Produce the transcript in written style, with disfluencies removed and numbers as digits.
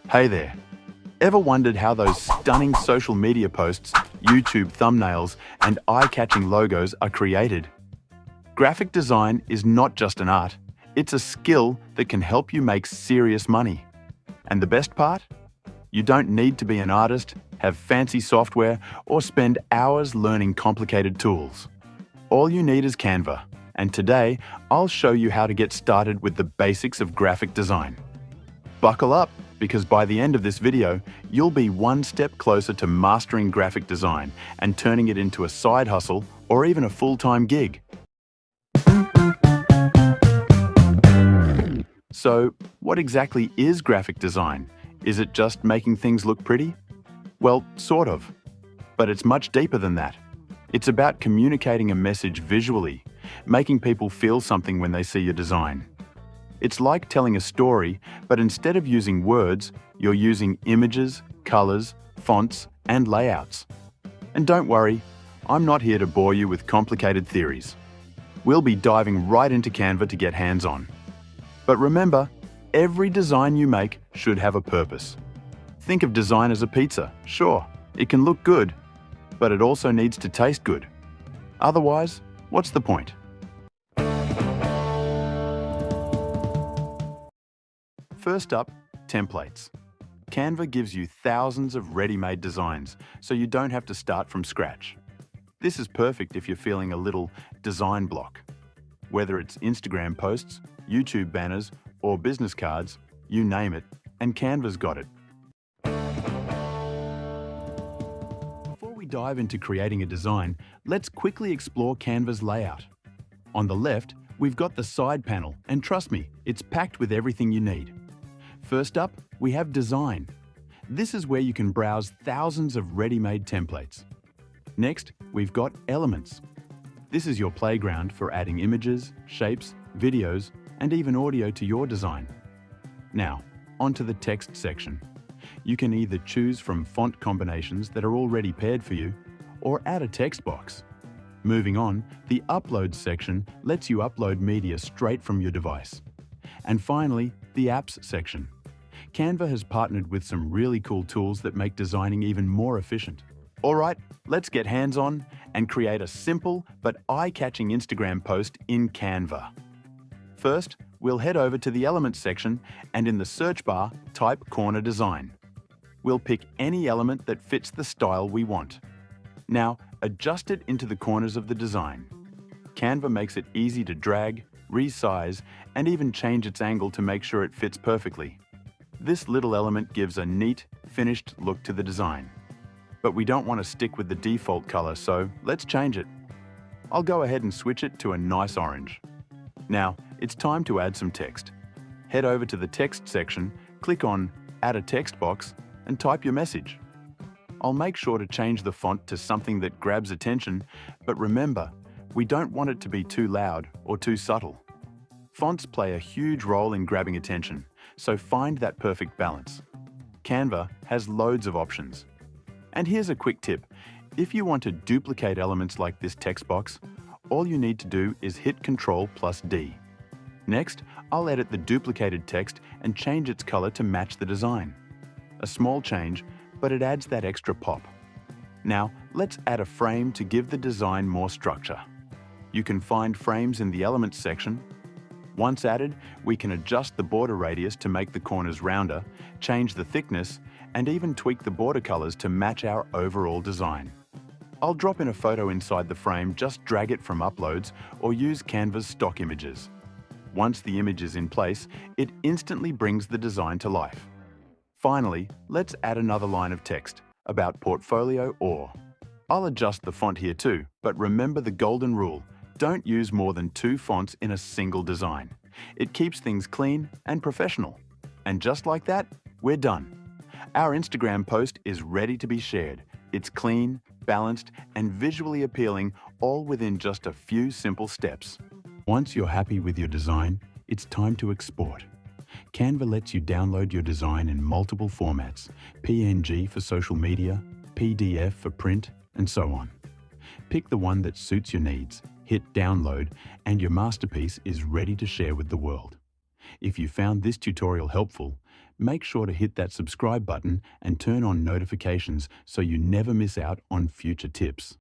Hey there. Ever wondered how those stunning social media posts, YouTube thumbnails, and eye-catching logos are created? Graphic design is not just an art, it's a skill that can help you make serious money. And the best part? You don't need to be an artist, have fancy software, or spend hours learning complicated tools. All you need is Canva, and today I'll show you how to get started with the basics of graphic design. Buckle up, because by the end of this video, you'll be one step closer to mastering graphic design and turning it into a side hustle or even a full-time gig. So, what exactly is graphic design? Is it just making things look pretty? Well, sort of. But it's much deeper than that. It's about communicating a message visually, making people feel something when they see your design. It's like telling a story, but instead of using words, you're using images, colors, fonts, and layouts. And don't worry, I'm not here to bore you with complicated theories. We'll be diving right into Canva to get hands-on. But remember, every design you make should have a purpose. Think of design as a pizza. Sure, it can look good, but it also needs to taste good. Otherwise, what's the point? First up, templates. Canva gives you thousands of ready-made designs, so you don't have to start from scratch. This is perfect if you're feeling a little design block. Whether it's Instagram posts, YouTube banners, or business cards, you name it, and Canva's got it. Before we dive into creating a design, let's quickly explore Canva's layout. On the left, we've got the side panel, and trust me, it's packed with everything you need. First up, we have Design. This is where you can browse thousands of ready-made templates. Next, we've got Elements. This is your playground for adding images, shapes, videos, and even audio to your design. Now, onto the text section. You can either choose from font combinations that are already paired for you, or add a text box. Moving on, the Uploads section lets you upload media straight from your device. And finally, the Apps section. Canva has partnered with some really cool tools that make designing even more efficient. Alright, let's get hands-on and create a simple but eye-catching Instagram post in Canva. First, we'll head over to the Elements section and in the search bar, type Corner Design. We'll pick any element that fits the style we want. Now, adjust it into the corners of the design. Canva makes it easy to drag, resize, and even change its angle to make sure it fits perfectly. This little element gives a neat, finished look to the design. But we don't want to stick with the default color, so let's change it. I'll go ahead and switch it to a nice orange. Now, it's time to add some text. Head over to the text section, click on Add a Text Box, and type your message. I'll make sure to change the font to something that grabs attention, but remember, we don't want it to be too loud or too subtle. Fonts play a huge role in grabbing attention, so find that perfect balance. Canva has loads of options. And here's a quick tip. If you want to duplicate elements like this text box, all you need to do is hit Ctrl+D. Next, I'll edit the duplicated text and change its color to match the design. A small change, but it adds that extra pop. Now, let's add a frame to give the design more structure. You can find frames in the Elements section. Once added, we can adjust the border radius to make the corners rounder, change the thickness, and even tweak the border colors to match our overall design. I'll drop in a photo inside the frame, just drag it from Uploads or use Canva's stock images. Once the image is in place, it instantly brings the design to life. Finally, let's add another line of text about portfolio or. I'll adjust the font here too, but remember the golden rule. Don't use more than 2 fonts in a single design. It keeps things clean and professional. And just like that, we're done. Our Instagram post is ready to be shared. It's clean, balanced, and visually appealing, all within just a few simple steps. Once you're happy with your design, it's time to export. Canva lets you download your design in multiple formats: PNG for social media, PDF for print, and so on. Pick the one that suits your needs, hit download, and your masterpiece is ready to share with the world. If you found this tutorial helpful, make sure to hit that subscribe button and turn on notifications so you never miss out on future tips.